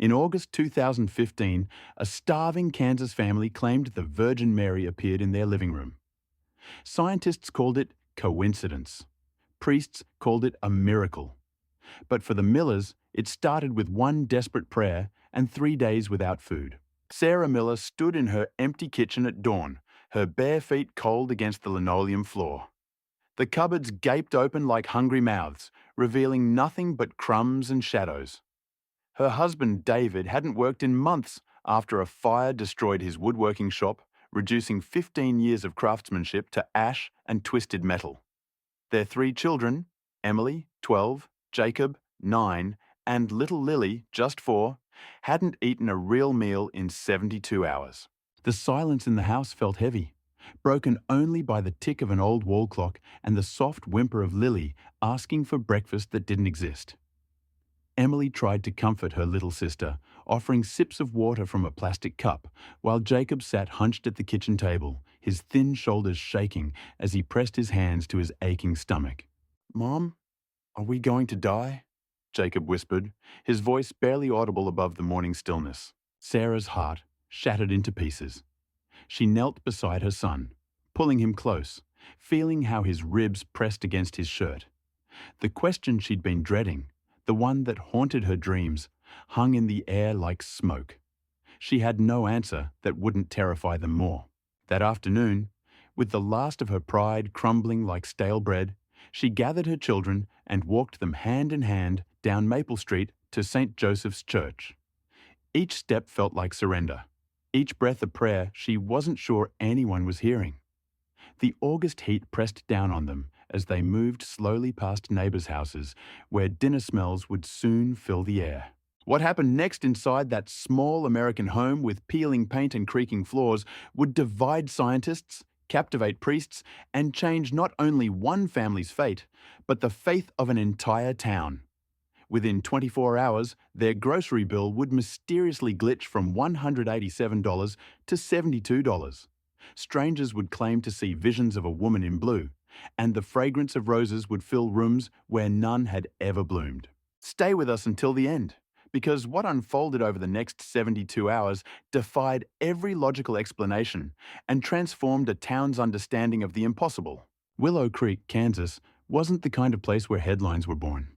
In August 2015, a starving Kansas family claimed the Virgin Mary appeared in their living room. Scientists called it coincidence. Priests called it a miracle. But for the Millers, it started with one desperate prayer and 3 days without food. Sarah Miller stood in her empty kitchen at dawn, her bare feet cold against the linoleum floor. The cupboards gaped open like hungry mouths, revealing nothing but crumbs and shadows. Her husband, David, hadn't worked in months after a fire destroyed his woodworking shop, reducing 15 years of craftsmanship to ash and twisted metal. Their 3 children, Emily, 12, Jacob, 9, and little Lily, just 4, hadn't eaten a real meal in 72 hours. The silence in the house felt heavy, broken only by the tick of an old wall clock and the soft whimper of Lily asking for breakfast that didn't exist. Emily tried to comfort her little sister, offering sips of water from a plastic cup, while Jacob sat hunched at the kitchen table, his thin shoulders shaking as he pressed his hands to his aching stomach. "Mom, are we going to die?" Jacob whispered, his voice barely audible above the morning stillness. Sarah's heart shattered into pieces. She knelt beside her son, pulling him close, feeling how his ribs pressed against his shirt. The question she'd been dreading, the one that haunted her dreams, hung in the air like smoke. She had no answer that wouldn't terrify them more. That afternoon, with the last of her pride crumbling like stale bread, she gathered her children and walked them hand in hand down Maple Street to St. Joseph's Church. Each step felt like surrender, each breath a prayer she wasn't sure anyone was hearing. The August heat pressed down on them as they moved slowly past neighbors' houses where dinner smells would soon fill the air. What happened next inside that small American home with peeling paint and creaking floors would divide scientists, captivate priests, and change not only one family's fate, but the faith of an entire town. Within 24 hours, their grocery bill would mysteriously glitch from $187 to $72. Strangers would claim to see visions of a woman in blue, and the fragrance of roses would fill rooms where none had ever bloomed. Stay with us until the end, because what unfolded over the next 72 hours defied every logical explanation and transformed a town's understanding of the impossible. Willow Creek, Kansas, wasn't the kind of place where headlines were born.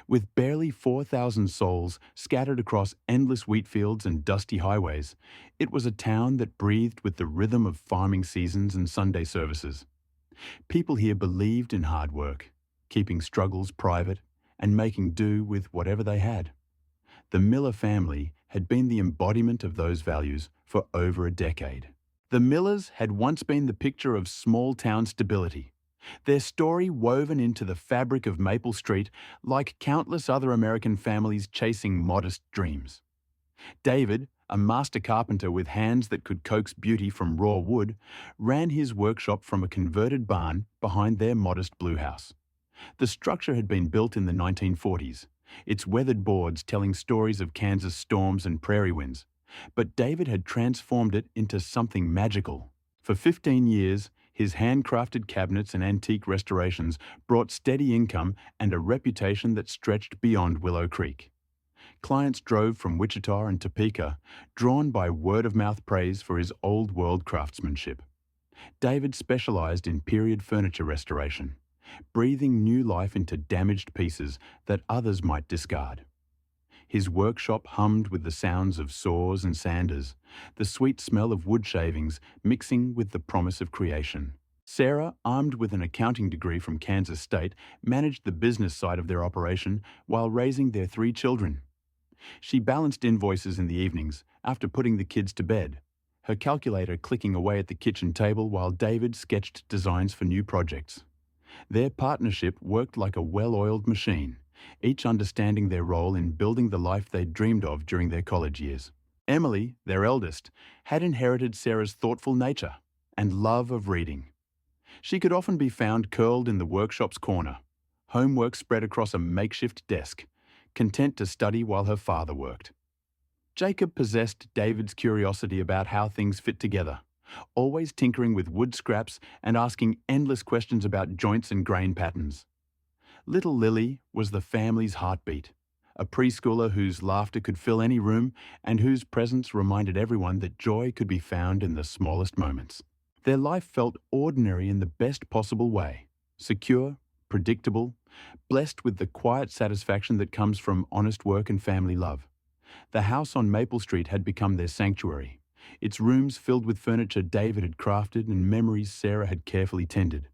With barely 4,000 souls scattered across endless wheat fields and dusty highways, it was a town that breathed with the rhythm of farming seasons and Sunday services. People here believed in hard work, keeping struggles private and making do with whatever they had. The Miller family had been the embodiment of those values for over a decade. The Millers had once been the picture of small-town stability, their story woven into the fabric of Maple Street like countless other American families chasing modest dreams. David, a master carpenter with hands that could coax beauty from raw wood, ran his workshop from a converted barn behind their modest blue house. The structure had been built in the 1940s, its weathered boards telling stories of Kansas storms and prairie winds, but David had transformed it into something magical. For 15 years, his handcrafted cabinets and antique restorations brought steady income and a reputation that stretched beyond Willow Creek. Clients drove from Wichita and Topeka, drawn by word-of-mouth praise for his old-world craftsmanship. David specialized in period furniture restoration, breathing new life into damaged pieces that others might discard. His workshop hummed with the sounds of saws and sanders, the sweet smell of wood shavings mixing with the promise of creation. Sarah, armed with an accounting degree from Kansas State, managed the business side of their operation while raising their 3 children. She balanced invoices in the evenings after putting the kids to bed, her calculator clicking away at the kitchen table while David sketched designs for new projects. Their partnership worked like a well-oiled machine, each understanding their role in building the life they'd dreamed of during their college years. Emily, their eldest, had inherited Sarah's thoughtful nature and love of reading. She could often be found curled in the workshop's corner, homework spread across a makeshift desk, content to study while her father worked. Jacob possessed David's curiosity about how things fit together, always tinkering with wood scraps and asking endless questions about joints and grain patterns. Little Lily was the family's heartbeat, a preschooler whose laughter could fill any room and whose presence reminded everyone that joy could be found in the smallest moments. Their life felt ordinary in the best possible way, secure, predictable, blessed with the quiet satisfaction that comes from honest work and family love. The house on Maple Street had become their sanctuary, its rooms filled with furniture David had crafted and memories Sarah had carefully tended.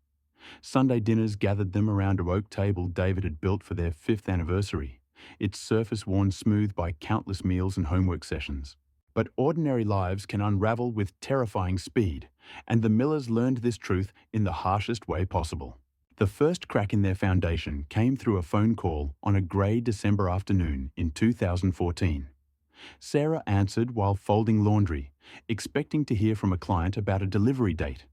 Sunday dinners gathered them around a oak table David had built for their 5th anniversary, its surface worn smooth by countless meals and homework sessions. But ordinary lives can unravel with terrifying speed, and the Millers learned this truth in the harshest way possible. The first crack in their foundation came through a phone call on a grey December afternoon in 2014. Sarah answered while folding laundry, expecting to hear from a client about a delivery date.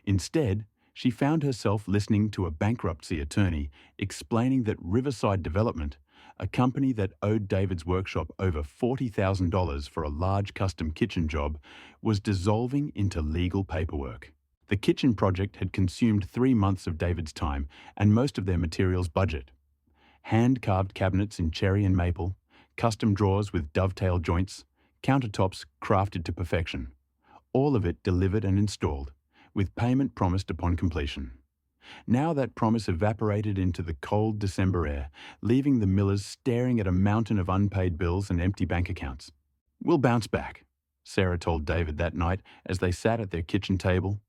Instead, she found herself listening to a bankruptcy attorney explaining that Riverside Development, a company that owed David's workshop over $40,000 for a large custom kitchen job, was dissolving into legal paperwork. The kitchen project had consumed 3 months of David's time and most of their materials budget. Hand-carved cabinets in cherry and maple, custom drawers with dovetail joints, countertops crafted to perfection. All of it delivered and installed, with payment promised upon completion. Now that promise evaporated into the cold December air, leaving the Millers staring at a mountain of unpaid bills and empty bank accounts. "We'll bounce back," Sarah told David that night as they sat at their kitchen table,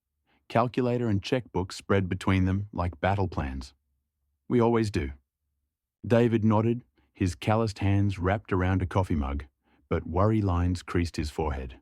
calculator and checkbook spread between them like battle plans. "We always do." David nodded, his calloused hands wrapped around a coffee mug, but worry lines creased his forehead.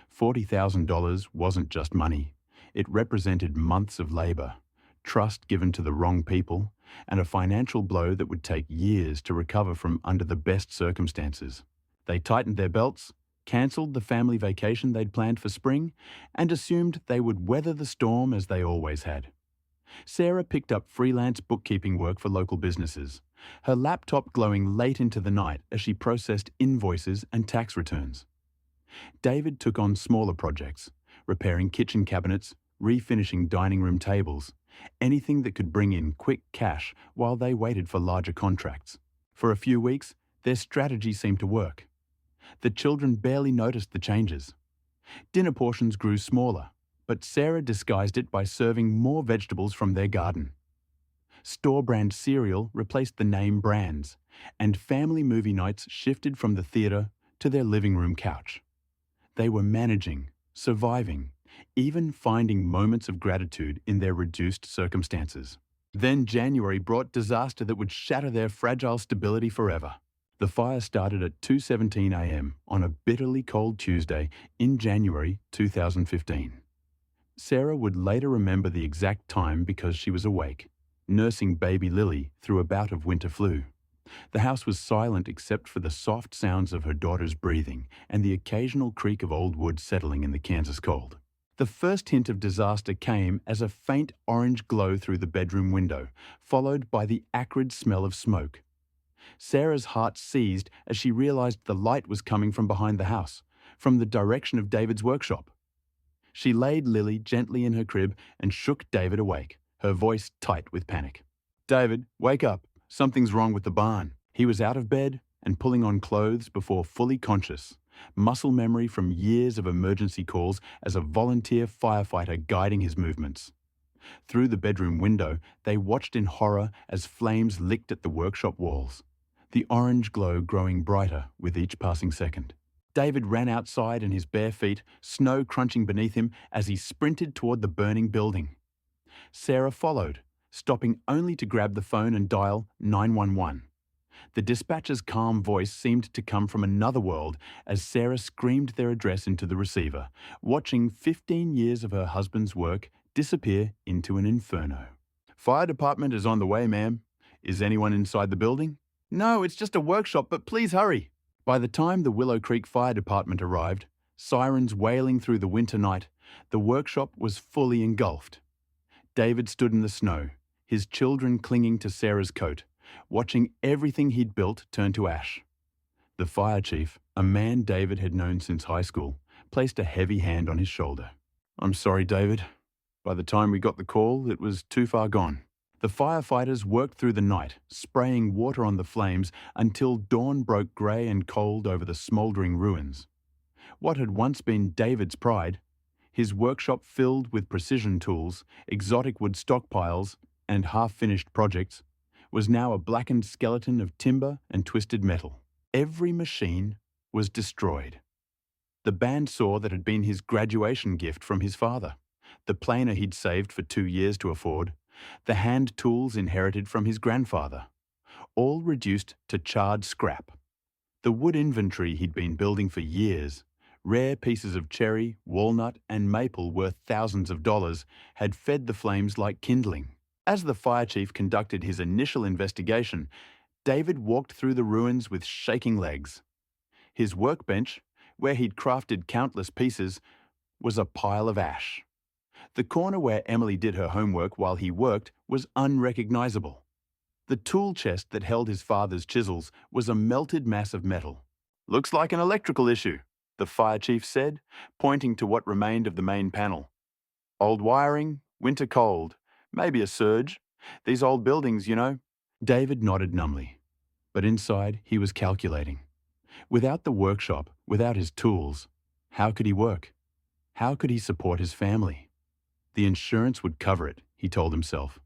$40,000 wasn't just money. It represented months of labor, trust given to the wrong people, and a financial blow that would take years to recover from under the best circumstances. They tightened their belts, cancelled the family vacation they'd planned for spring, and assumed they would weather the storm as they always had. Sarah picked up freelance bookkeeping work for local businesses, her laptop glowing late into the night as she processed invoices and tax returns. David took on smaller projects, repairing kitchen cabinets, refinishing dining room tables, anything that could bring in quick cash while they waited for larger contracts. For a few weeks, their strategy seemed to work. The children barely noticed the changes. Dinner portions grew smaller, but Sarah disguised it by serving more vegetables from their garden. Store-brand cereal replaced the name brands, and family movie nights shifted from the theatre to their living room couch. They were managing, surviving, even finding moments of gratitude in their reduced circumstances. Then January brought disaster that would shatter their fragile stability forever. The fire started at 2:17 a.m. on a bitterly cold Tuesday in January 2015. Sarah would later remember the exact time because she was awake, nursing baby Lily through a bout of winter flu. The house was silent except for the soft sounds of her daughter's breathing and the occasional creak of old wood settling in the Kansas cold. The first hint of disaster came as a faint orange glow through the bedroom window, followed by the acrid smell of smoke. Sarah's heart seized as she realized the light was coming from behind the house, from the direction of David's workshop. She laid Lily gently in her crib and shook David awake, her voice tight with panic. "David, wake up. Something's wrong with the barn." He was out of bed and pulling on clothes before fully conscious, muscle memory from years of emergency calls as a volunteer firefighter guiding his movements. Through the bedroom window, they watched in horror as flames licked at the workshop walls, the orange glow growing brighter with each passing second. David ran outside in his bare feet, snow crunching beneath him as he sprinted toward the burning building. Sarah followed, stopping only to grab the phone and dial 911. The dispatcher's calm voice seemed to come from another world as Sarah screamed their address into the receiver, watching 15 years of her husband's work disappear into an inferno. "Fire department is on the way, ma'am. Is anyone inside the building?" "No, it's just a workshop, but please hurry." By the time the Willow Creek Fire Department arrived, sirens wailing through the winter night, the workshop was fully engulfed. David stood in the snow, his children clinging to Sarah's coat, watching everything he'd built turn to ash. The fire chief, a man David had known since high school, placed a heavy hand on his shoulder. "I'm sorry, David. By the time we got the call, it was too far gone." The firefighters worked through the night, spraying water on the flames until dawn broke grey and cold over the smouldering ruins. What had once been David's pride, his workshop filled with precision tools, exotic wood stockpiles, and half-finished projects, was now a blackened skeleton of timber and twisted metal. Every machine was destroyed. The bandsaw that had been his graduation gift from his father, the planer he'd saved for 2 years to afford, the hand tools inherited from his grandfather, all reduced to charred scrap. The wood inventory he'd been building for years, rare pieces of cherry, walnut, and maple worth thousands of dollars, had fed the flames like kindling. As the fire chief conducted his initial investigation, David walked through the ruins with shaking legs. His workbench, where he'd crafted countless pieces, was a pile of ash. The corner where Emily did her homework while he worked was unrecognizable. The tool chest that held his father's chisels was a melted mass of metal. "Looks like an electrical issue," the fire chief said, pointing to what remained of the main panel. "Old wiring, winter cold, maybe a surge. These old buildings, you know." David nodded numbly, but inside he was calculating. Without the workshop, without his tools, how could he work? How could he support his family? The insurance would cover it, he told himself.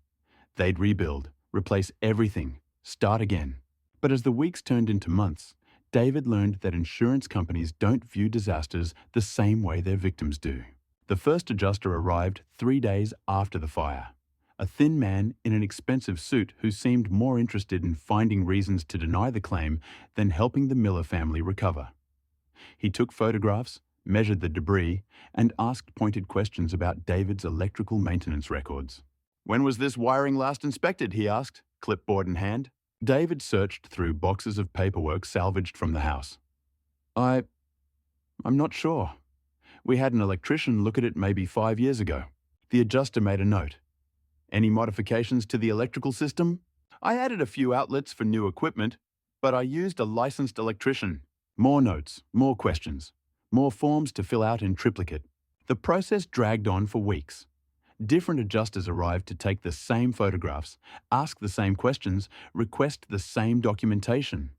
They'd rebuild, replace everything, start again. But as the weeks turned into months, David learned that insurance companies don't view disasters the same way their victims do. The first adjuster arrived 3 days after the fire, a thin man in an expensive suit who seemed more interested in finding reasons to deny the claim than helping the Miller family recover. He took photographs, measured the debris, and asked pointed questions about David's electrical maintenance records. "When was this wiring last inspected?" he asked, clipboard in hand. David searched through boxes of paperwork salvaged from the house. I'm not sure. We had an electrician look at it maybe 5 years ago." The adjuster made a note. "Any modifications to the electrical system?" "I added a few outlets for new equipment, but I used a licensed electrician." More notes, more questions, more forms to fill out in triplicate. The process dragged on for weeks. Different adjusters arrived to take the same photographs, ask the same questions, request the same documentation.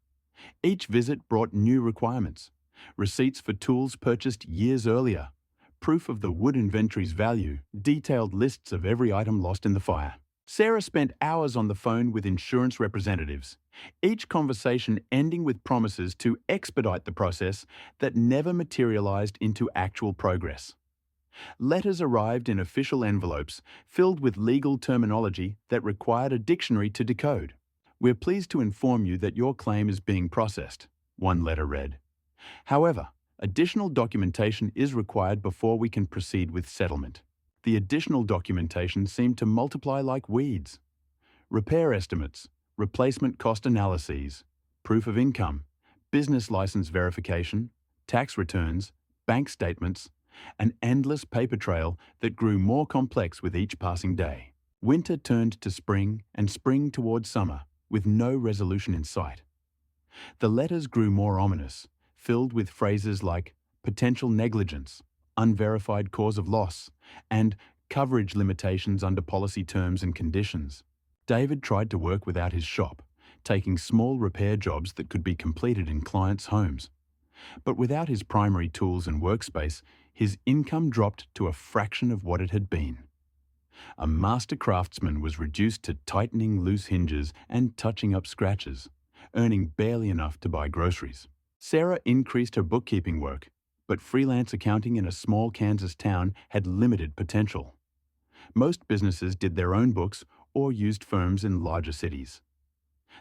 Each visit brought new requirements: receipts for tools purchased years earlier, proof of the wood inventory's value, detailed lists of every item lost in the fire. Sarah spent hours on the phone with insurance representatives, each conversation ending with promises to expedite the process that never materialized into actual progress. Letters arrived in official envelopes filled with legal terminology that required a dictionary to decode. "We're pleased to inform you that your claim is being processed," one letter read. "However, additional documentation is required before we can proceed with settlement." The additional documentation seemed to multiply like weeds. Repair estimates, replacement cost analyses, proof of income, business license verification, tax returns, bank statements, an endless paper trail that grew more complex with each passing day. Winter turned to spring and spring towards summer, with no resolution in sight. The letters grew more ominous, filled with phrases like potential negligence, unverified cause of loss, and coverage limitations under policy terms and conditions. David tried to work without his shop, taking small repair jobs that could be completed in clients' homes. But without his primary tools and workspace, his income dropped to a fraction of what it had been. A master craftsman was reduced to tightening loose hinges and touching up scratches, earning barely enough to buy groceries. Sarah increased her bookkeeping work, but freelance accounting in a small Kansas town had limited potential. Most businesses did their own books or used firms in larger cities.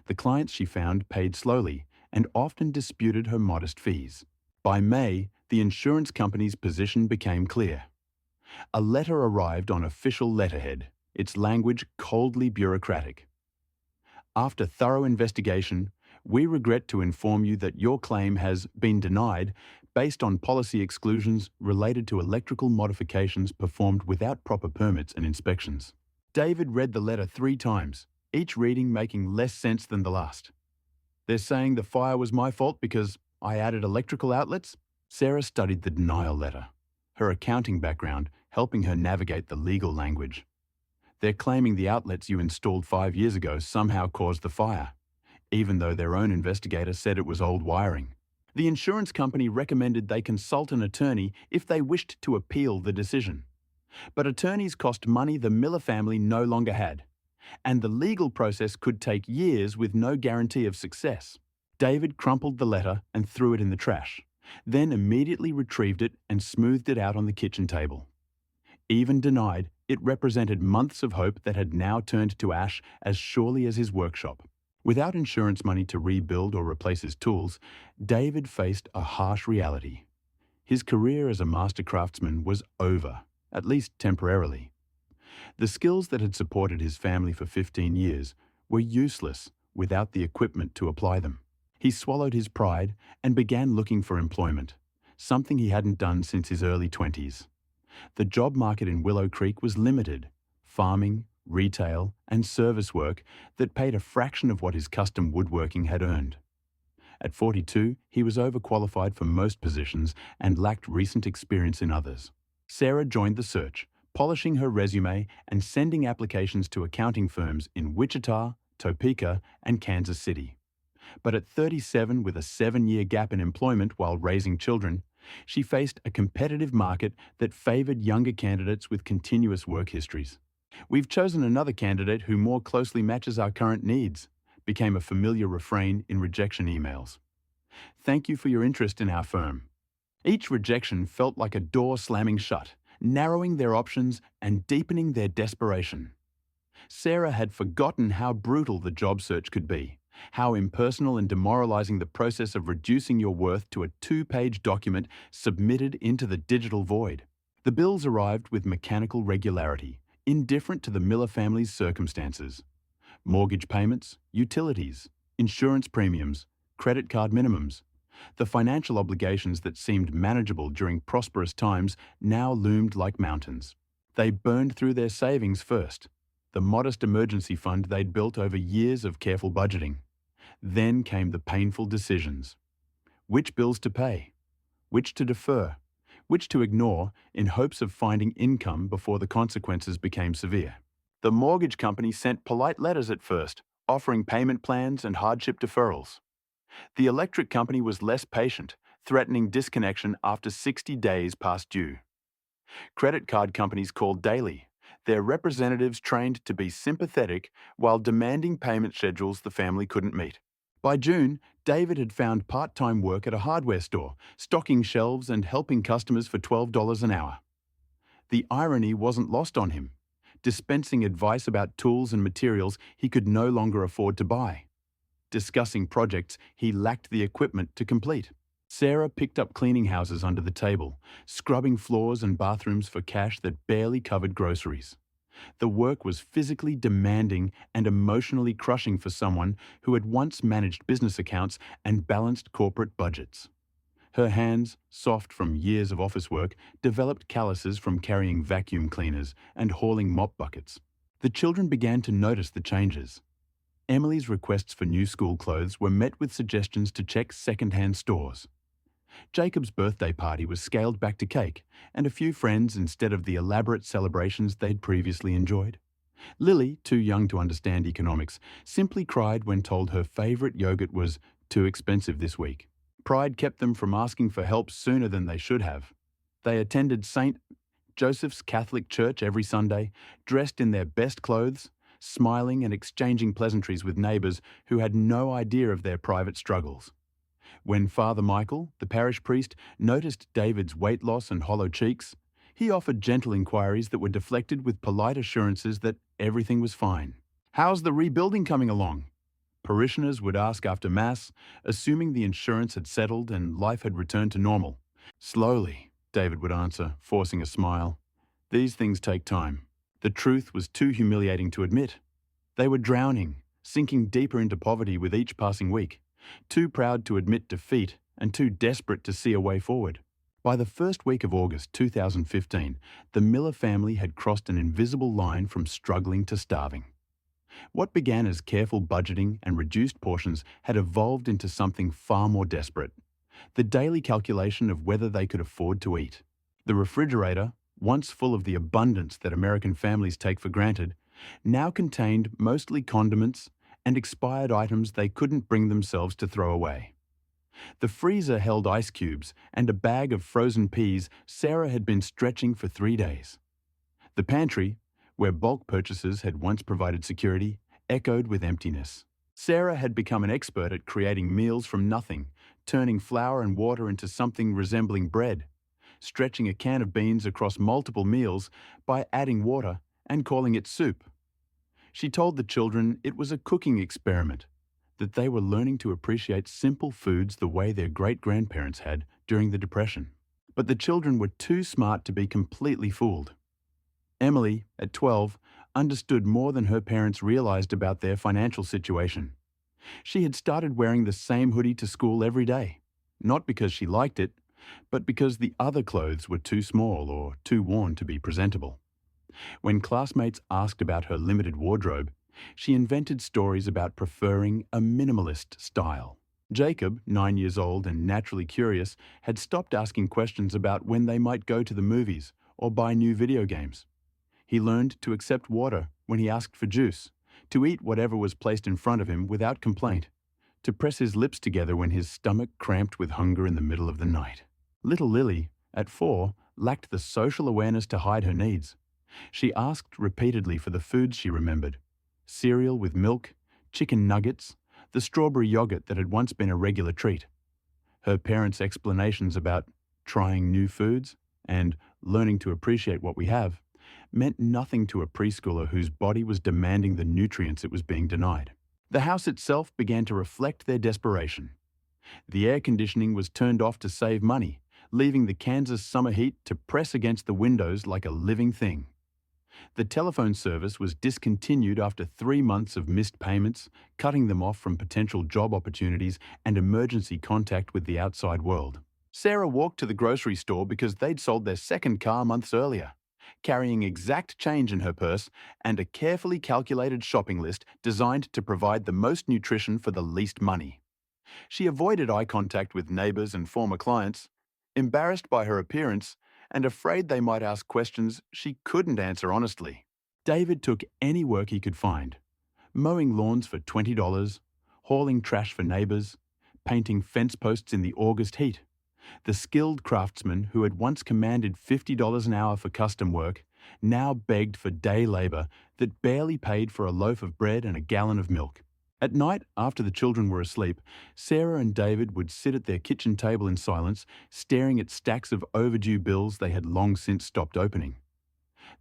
The clients she found paid slowly and often disputed her modest fees. By May, the insurance company's position became clear. A letter arrived on official letterhead, its language coldly bureaucratic. "After thorough investigation, we regret to inform you that your claim has been denied based on policy exclusions related to electrical modifications performed without proper permits and inspections." David read the letter 3 times, each reading making less sense than the last. "They're saying the fire was my fault because I added electrical outlets?" Sarah studied the denial letter, her accounting background helping her navigate the legal language. They're claiming the outlets you installed 5 years ago somehow caused the fire, even though their own investigator said it was old wiring. The insurance company recommended they consult an attorney if they wished to appeal the decision. But attorneys cost money the Miller family no longer had, and the legal process could take years with no guarantee of success. David crumpled the letter and threw it in the trash, then immediately retrieved it and smoothed it out on the kitchen table. Even denied, it represented months of hope that had now turned to ash as surely as his workshop. Without insurance money to rebuild or replace his tools, David faced a harsh reality. His career as a master craftsman was over, at least temporarily. The skills that had supported his family for 15 years were useless without the equipment to apply them. He swallowed his pride and began looking for employment, something he hadn't done since his early 20s. The job market in Willow Creek was limited: farming, retail, and service work that paid a fraction of what his custom woodworking had earned. At 42, he was overqualified for most positions and lacked recent experience in others. Sarah joined the search, polishing her resume and sending applications to accounting firms in Wichita, Topeka, and Kansas City. But at 37, with a 7-year gap in employment while raising children, she faced a competitive market that favored younger candidates with continuous work histories. "We've chosen another candidate who more closely matches our current needs," became a familiar refrain in rejection emails. "Thank you for your interest in our firm." Each rejection felt like a door slamming shut, narrowing their options and deepening their desperation. Sarah had forgotten how brutal the job search could be, how impersonal and demoralizing the process of reducing your worth to a 2-page document submitted into the digital void. The bills arrived with mechanical regularity, indifferent to the Miller family's circumstances. Mortgage payments, utilities, insurance premiums, credit card minimums. The financial obligations that seemed manageable during prosperous times now loomed like mountains. They burned through their savings first, the modest emergency fund they'd built over years of careful budgeting. Then came the painful decisions. Which bills to pay? Which to defer? Which to ignore in hopes of finding income before the consequences became severe? The mortgage company sent polite letters at first, offering payment plans and hardship deferrals. The electric company was less patient, threatening disconnection after 60 days past due. Credit card companies called daily, their representatives trained to be sympathetic while demanding payment schedules the family couldn't meet. By June, David had found part-time work at a hardware store, stocking shelves and helping customers for $12 an hour. The irony wasn't lost on him, dispensing advice about tools and materials he could no longer afford to buy, discussing projects he lacked the equipment to complete. Sarah picked up cleaning houses under the table, scrubbing floors and bathrooms for cash that barely covered groceries. The work was physically demanding and emotionally crushing for someone who had once managed business accounts and balanced corporate budgets. Her hands, soft from years of office work, developed calluses from carrying vacuum cleaners and hauling mop buckets. The children began to notice the changes. Emily's requests for new school clothes were met with suggestions to check second-hand stores. Jacob's birthday party was scaled back to cake and a few friends instead of the elaborate celebrations they'd previously enjoyed. Lily, too young to understand economics, simply cried when told her favorite yogurt was too expensive this week. Pride kept them from asking for help sooner than they should have. They attended St. Joseph's Catholic Church every Sunday, dressed in their best clothes, smiling and exchanging pleasantries with neighbours who had no idea of their private struggles. When Father Michael, the parish priest, noticed David's weight loss and hollow cheeks, he offered gentle inquiries that were deflected with polite assurances that everything was fine. "How's the rebuilding coming along?" Parishioners would ask after Mass, assuming the insurance had settled and life had returned to normal. "Slowly," David would answer, forcing a smile. "These things take time." The truth was too humiliating to admit. They were drowning, sinking deeper into poverty with each passing week, too proud to admit defeat and too desperate to see a way forward. By the first week of August 2015, the Miller family had crossed an invisible line from struggling to starving. What began as careful budgeting and reduced portions had evolved into something far more desperate: the daily calculation of whether they could afford to eat. The refrigerator, once full of the abundance that American families take for granted, now contained mostly condiments and expired items they couldn't bring themselves to throw away. The freezer held ice cubes and a bag of frozen peas Sarah had been stretching for 3 days. The pantry, where bulk purchases had once provided security, echoed with emptiness. Sarah had become an expert at creating meals from nothing, turning flour and water into something resembling bread, stretching a can of beans across multiple meals by adding water and calling it soup. She told the children it was a cooking experiment, that they were learning to appreciate simple foods the way their great-grandparents had during the Depression. But the children were too smart to be completely fooled. Emily, at 12, understood more than her parents realized about their financial situation. She had started wearing the same hoodie to school every day, not because she liked it, but because the other clothes were too small or too worn to be presentable. When classmates asked about her limited wardrobe, she invented stories about preferring a minimalist style. Jacob, 9 years old and naturally curious, had stopped asking questions about when they might go to the movies or buy new video games. He learned to accept water when he asked for juice, to eat whatever was placed in front of him without complaint, to press his lips together when his stomach cramped with hunger in the middle of the night. Little Lily, at 4, lacked the social awareness to hide her needs. She asked repeatedly for the foods she remembered: cereal with milk, chicken nuggets, the strawberry yogurt that had once been a regular treat. Her parents' explanations about trying new foods and learning to appreciate what we have meant nothing to a preschooler whose body was demanding the nutrients it was being denied. The house itself began to reflect their desperation. The air conditioning was turned off to save money, leaving the Kansas summer heat to press against the windows like a living thing. The telephone service was discontinued after 3 months of missed payments, cutting them off from potential job opportunities and emergency contact with the outside world. Sarah walked to the grocery store because they'd sold their second car months earlier, carrying exact change in her purse and a carefully calculated shopping list designed to provide the most nutrition for the least money. She avoided eye contact with neighbors and former clients, embarrassed by her appearance and afraid they might ask questions she couldn't answer honestly. David took any work he could find: mowing lawns for $20, hauling trash for neighbors, painting fence posts in the August heat. The skilled craftsman who had once commanded $50 an hour for custom work now begged for day labor that barely paid for a loaf of bread and a gallon of milk. At night, after the children were asleep, Sarah and David would sit at their kitchen table in silence, staring at stacks of overdue bills they had long since stopped opening.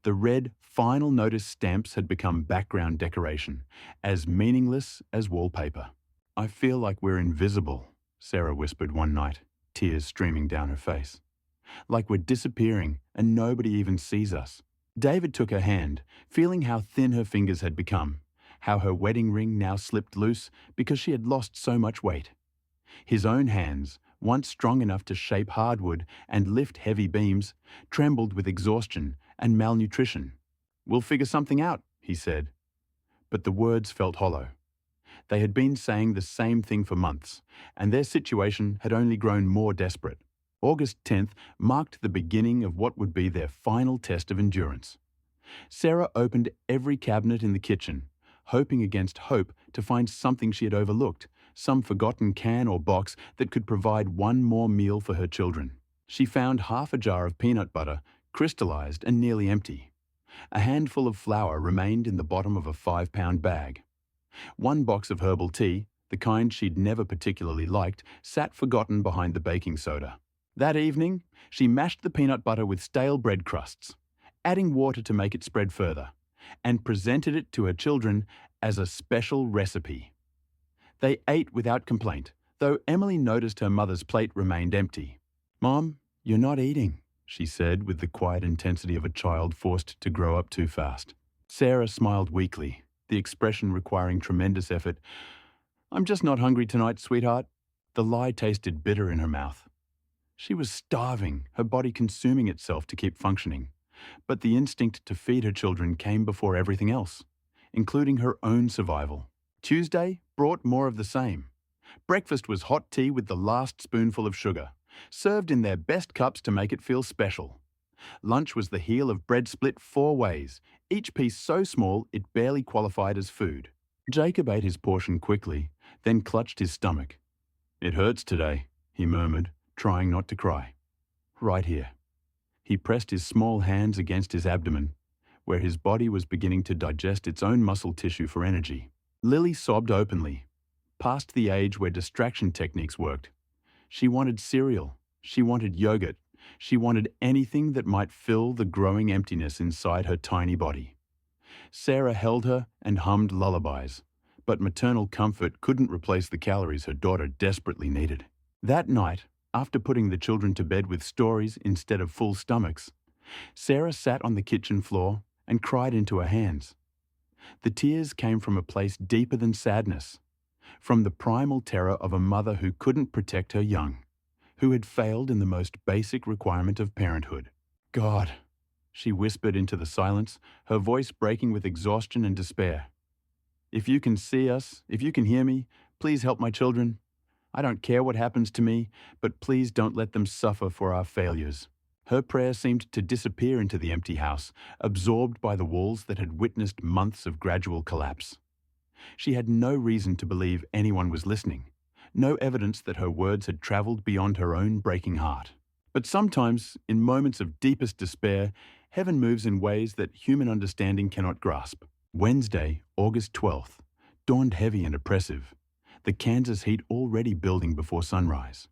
The red final notice stamps had become background decoration, as meaningless as wallpaper. "I feel like we're invisible," Sarah whispered one night, tears streaming down her face. "Like we're disappearing and nobody even sees us." David took her hand, feeling how thin her fingers had become, how her wedding ring now slipped loose because she had lost so much weight. His own hands, once strong enough to shape hardwood and lift heavy beams, trembled with exhaustion and malnutrition. "We'll figure something out," he said. But the words felt hollow. They had been saying the same thing for months, and their situation had only grown more desperate. August 10th marked the beginning of what would be their final test of endurance. Sarah opened every cabinet in the kitchen, hoping against hope to find something she had overlooked, some forgotten can or box that could provide one more meal for her children. She found half a jar of peanut butter, crystallized and nearly empty. A handful of flour remained in the bottom of a 5-pound bag. One box of herbal tea, the kind she'd never particularly liked, sat forgotten behind the baking soda. That evening, she mashed the peanut butter with stale bread crusts, adding water to make it spread further, and presented it to her children as a special recipe. They ate without complaint, though Emily noticed her mother's plate remained empty. "Mom, you're not eating," she said with the quiet intensity of a child forced to grow up too fast. Sarah smiled weakly, the expression requiring tremendous effort. "I'm just not hungry tonight, sweetheart." The lie tasted bitter in her mouth. She was starving, her body consuming itself to keep functioning. But the instinct to feed her children came before everything else, including her own survival. Tuesday brought more of the same. Breakfast was hot tea with the last spoonful of sugar, served in their best cups to make it feel special. Lunch was the heel of bread split 4 ways, each piece so small it barely qualified as food. Jacob ate his portion quickly, then clutched his stomach. "It hurts today," he murmured, trying not to cry. "Right here." He pressed his small hands against his abdomen, where his body was beginning to digest its own muscle tissue for energy. Lily sobbed openly, past the age where distraction techniques worked. She wanted cereal. She wanted yogurt. She wanted anything that might fill the growing emptiness inside her tiny body. Sarah held her and hummed lullabies, but maternal comfort couldn't replace the calories her daughter desperately needed. That night, after putting the children to bed with stories instead of full stomachs, Sarah sat on the kitchen floor and cried into her hands. The tears came from a place deeper than sadness, from the primal terror of a mother who couldn't protect her young, who had failed in the most basic requirement of parenthood. "God," she whispered into the silence, her voice breaking with exhaustion and despair. "If you can see us, if you can hear me, please help my children. I don't care what happens to me, but please don't let them suffer for our failures." Her prayer seemed to disappear into the empty house, absorbed by the walls that had witnessed months of gradual collapse. She had no reason to believe anyone was listening, no evidence that her words had traveled beyond her own breaking heart. But sometimes, in moments of deepest despair, heaven moves in ways that human understanding cannot grasp. Wednesday, August 12th, dawned heavy and oppressive, the Kansas heat already building before sunrise.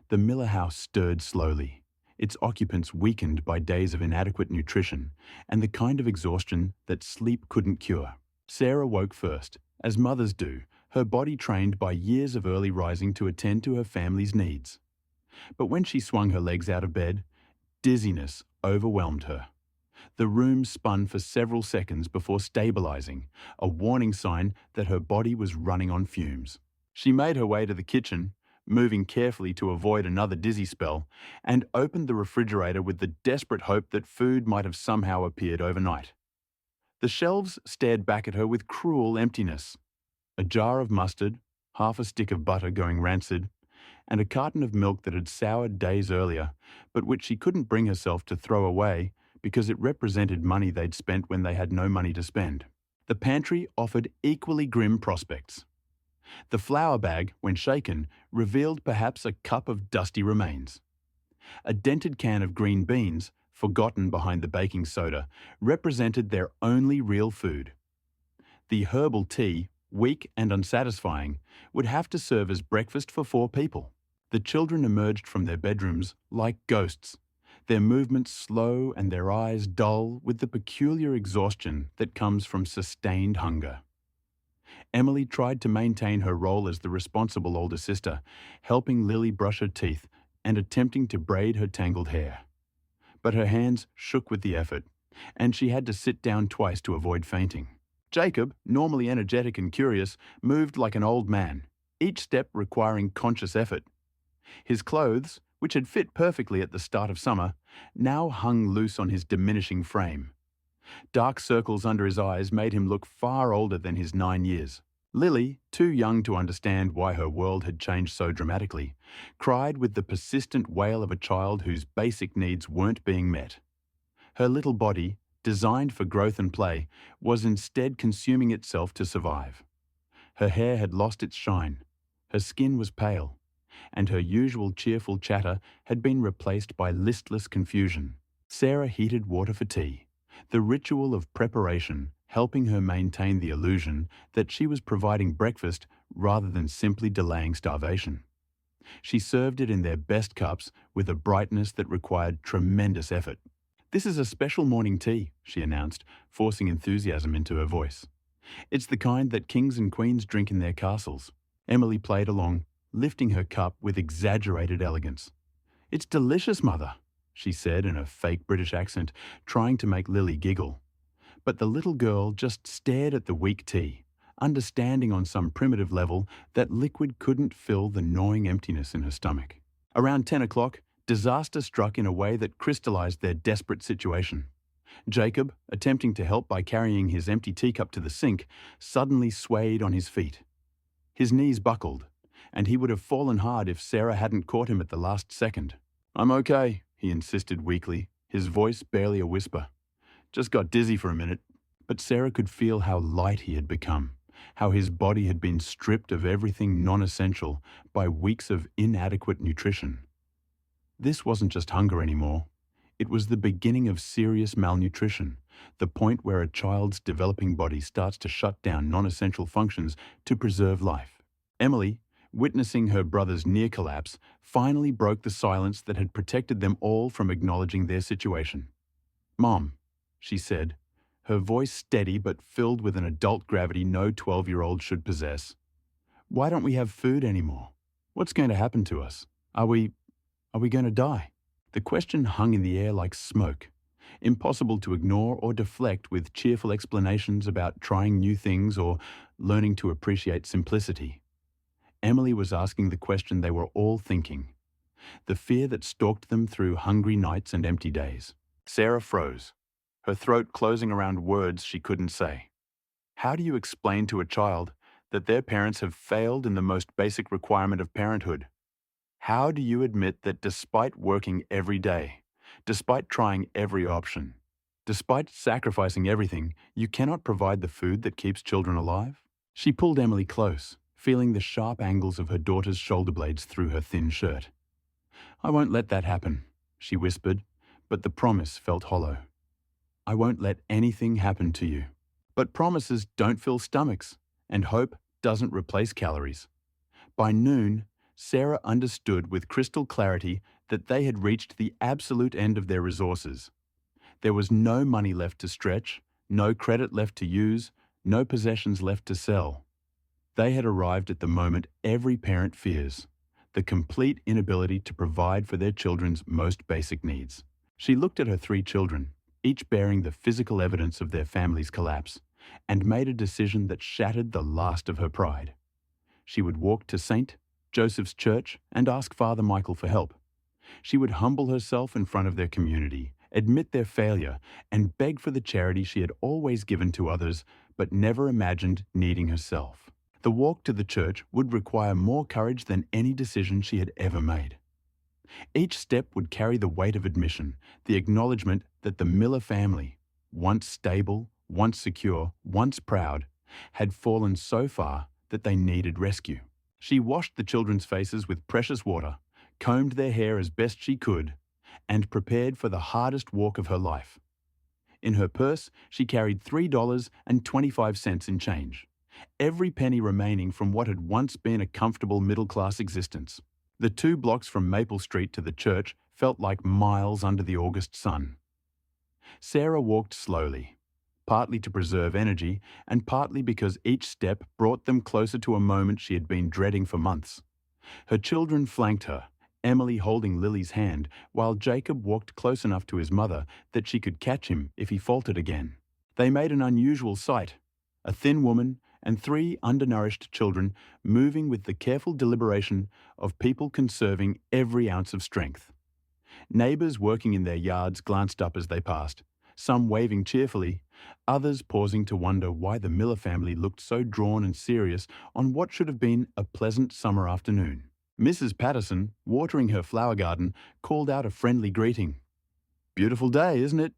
The Miller house stirred slowly, its occupants weakened by days of inadequate nutrition and the kind of exhaustion that sleep couldn't cure. Sarah woke first, as mothers do, her body trained by years of early rising to attend to her family's needs. But when she swung her legs out of bed, dizziness overwhelmed her. The room spun for several seconds before stabilizing, a warning sign that her body was running on fumes. She made her way to the kitchen, moving carefully to avoid another dizzy spell, and opened the refrigerator with the desperate hope that food might have somehow appeared overnight. The shelves stared back at her with cruel emptiness. A jar of mustard, half a stick of butter going rancid, and a carton of milk that had soured days earlier, but which she couldn't bring herself to throw away because it represented money they'd spent when they had no money to spend. The pantry offered equally grim prospects. The flour bag, when shaken, revealed perhaps a cup of dusty remains. A dented can of green beans, forgotten behind the baking soda, represented their only real food. The herbal tea, weak and unsatisfying, would have to serve as breakfast for 4 people. The children emerged from their bedrooms like ghosts, their movements slow and their eyes dull with the peculiar exhaustion that comes from sustained hunger. Emily tried to maintain her role as the responsible older sister, helping Lily brush her teeth and attempting to braid her tangled hair. But her hands shook with the effort, and she had to sit down twice to avoid fainting. Jacob, normally energetic and curious, moved like an old man, each step requiring conscious effort. His clothes, which had fit perfectly at the start of summer, now hung loose on his diminishing frame. Dark circles under his eyes made him look far older than his 9 years. Lily, too young to understand why her world had changed so dramatically, cried with the persistent wail of a child whose basic needs weren't being met. Her little body, designed for growth and play, was instead consuming itself to survive. Her hair had lost its shine, her skin was pale, and her usual cheerful chatter had been replaced by listless confusion. Sarah heated water for tea, the ritual of preparation helping her maintain the illusion that she was providing breakfast rather than simply delaying starvation. She served it in their best cups with a brightness that required tremendous effort. "This is a special morning tea," she announced, forcing enthusiasm into her voice. "It's the kind that kings and queens drink in their castles." Emily played along, lifting her cup with exaggerated elegance. "It's delicious, Mother," she said in a fake British accent, trying to make Lily giggle. But the little girl just stared at the weak tea, understanding on some primitive level that liquid couldn't fill the gnawing emptiness in her stomach. Around 10 o'clock, disaster struck in a way that crystallized their desperate situation. Jacob, attempting to help by carrying his empty teacup to the sink, suddenly swayed on his feet. His knees buckled, and he would have fallen hard if Sarah hadn't caught him at the last second. "I'm okay," he insisted weakly, his voice barely a whisper. "Just got dizzy for a minute." But Sarah could feel how light he had become, how his body had been stripped of everything non-essential by weeks of inadequate nutrition. This wasn't just hunger anymore. It was the beginning of serious malnutrition, the point where a child's developing body starts to shut down non-essential functions to preserve life. Emily, witnessing her brother's near collapse, finally broke the silence that had protected them all from acknowledging their situation. "Mom," she said, her voice steady but filled with an adult gravity no 12-year-old should possess. "Why don't we have food anymore? What's going to happen to us? Are we going to die?" The question hung in the air like smoke, impossible to ignore or deflect with cheerful explanations about trying new things or learning to appreciate simplicity. Emily was asking the question they were all thinking, the fear that stalked them through hungry nights and empty days. Sarah froze, her throat closing around words she couldn't say. How do you explain to a child that their parents have failed in the most basic requirement of parenthood? How do you admit that despite working every day, despite trying every option, despite sacrificing everything, you cannot provide the food that keeps children alive? She pulled Emily close, feeling the sharp angles of her daughter's shoulder blades through her thin shirt. "I won't let that happen," she whispered, but the promise felt hollow. "I won't let anything happen to you." But promises don't fill stomachs, and hope doesn't replace calories. By noon, Sarah understood with crystal clarity that they had reached the absolute end of their resources. There was no money left to stretch, no credit left to use, no possessions left to sell. They had arrived at the moment every parent fears, the complete inability to provide for their children's most basic needs. She looked at her 3 children, each bearing the physical evidence of their family's collapse, and made a decision that shattered the last of her pride. She would walk to St. Joseph's Church and ask Father Michael for help. She would humble herself in front of their community, admit their failure, and beg for the charity she had always given to others but never imagined needing herself. The walk to the church would require more courage than any decision she had ever made. Each step would carry the weight of admission, the acknowledgement that the Miller family, once stable, once secure, once proud, had fallen so far that they needed rescue. She washed the children's faces with precious water, combed their hair as best she could, and prepared for the hardest walk of her life. In her purse, she carried $3.25 in change, every penny remaining from what had once been a comfortable middle-class existence. The 2 blocks from Maple Street to the church felt like miles under the August sun. Sarah walked slowly, partly to preserve energy and partly because each step brought them closer to a moment she had been dreading for months. Her children flanked her, Emily holding Lily's hand, while Jacob walked close enough to his mother that she could catch him if he faltered again. They made an unusual sight, a thin woman and 3 undernourished children moving with the careful deliberation of people conserving every ounce of strength. Neighbours working in their yards glanced up as they passed, some waving cheerfully, others pausing to wonder why the Miller family looked so drawn and serious on what should have been a pleasant summer afternoon. Mrs. Patterson, watering her flower garden, called out a friendly greeting. "Beautiful day, isn't it?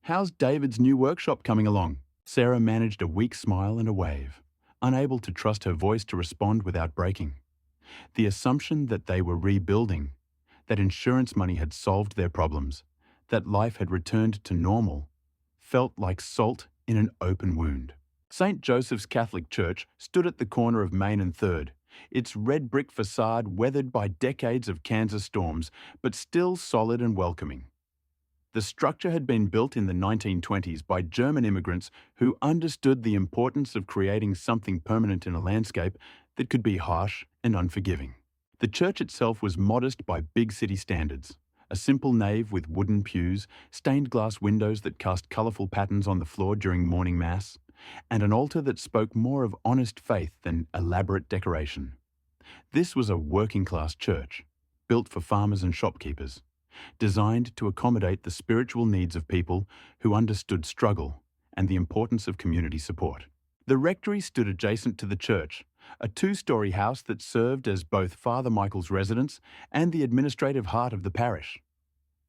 How's David's new workshop coming along?" Sarah managed a weak smile and a wave, unable to trust her voice to respond without breaking. The assumption that they were rebuilding, that insurance money had solved their problems, that life had returned to normal, felt like salt in an open wound. St. Joseph's Catholic Church stood at the corner of Main and 3rd, its red brick facade weathered by decades of Kansas storms, but still solid and welcoming. The structure had been built in the 1920s by German immigrants who understood the importance of creating something permanent in a landscape that could be harsh and unforgiving. The church itself was modest by big city standards. A simple nave with wooden pews, stained glass windows that cast colourful patterns on the floor during morning mass, and an altar that spoke more of honest faith than elaborate decoration. This was a working-class church, built for farmers and shopkeepers, designed to accommodate the spiritual needs of people who understood struggle and the importance of community support. The rectory stood adjacent to the church, a 2-story house that served as both Father Michael's residence and the administrative heart of the parish.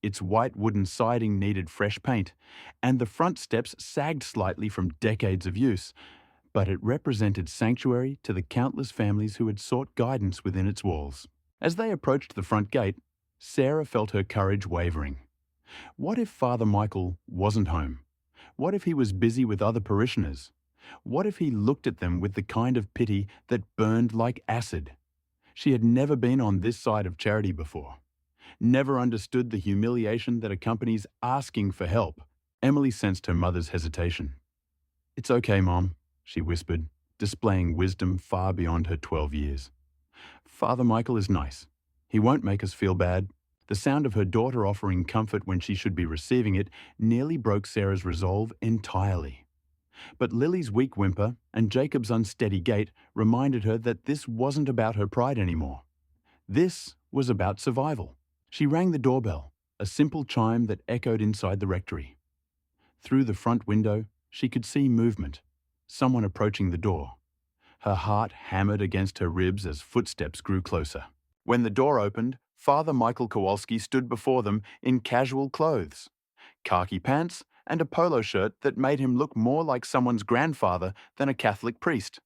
Its white wooden siding needed fresh paint, and the front steps sagged slightly from decades of use, but it represented sanctuary to the countless families who had sought guidance within its walls. As they approached the front gate, Sarah felt her courage wavering. What if Father Michael wasn't home? What if he was busy with other parishioners? What if he looked at them with the kind of pity that burned like acid? She had never been on this side of charity before, never understood the humiliation that accompanies asking for help. Emily sensed her mother's hesitation. "It's okay, Mom," she whispered, displaying wisdom far beyond her 12 years. "Father Michael is nice. He won't make us feel bad." The sound of her daughter offering comfort when she should be receiving it nearly broke Sarah's resolve entirely. But Lily's weak whimper and Jacob's unsteady gait reminded her that this wasn't about her pride anymore. This was about survival. She rang the doorbell, a simple chime that echoed inside the rectory. Through the front window, she could see movement, someone approaching the door. Her heart hammered against her ribs as footsteps grew closer. When the door opened, Father Michael Kowalski stood before them in casual clothes, khaki pants and a polo shirt that made him look more like someone's grandfather than a Catholic priest.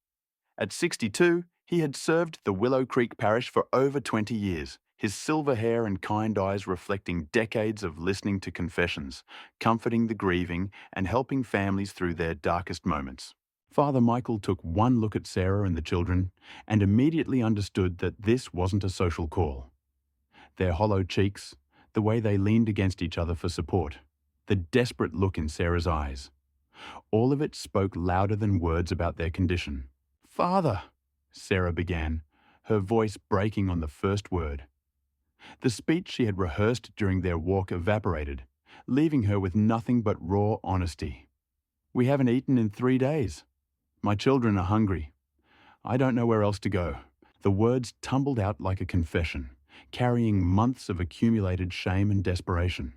At 62, he had served the Willow Creek parish for over 20 years, his silver hair and kind eyes reflecting decades of listening to confessions, comforting the grieving, and helping families through their darkest moments. Father Michael took one look at Sarah and the children and immediately understood that this wasn't a social call. Their hollow cheeks, the way they leaned against each other for support, the desperate look in Sarah's eyes. All of it spoke louder than words about their condition. "Father," Sarah began, her voice breaking on the first word. The speech she had rehearsed during their walk evaporated, leaving her with nothing but raw honesty. "We haven't eaten in 3 days. My children are hungry. I don't know where else to go." The words tumbled out like a confession, carrying months of accumulated shame and desperation.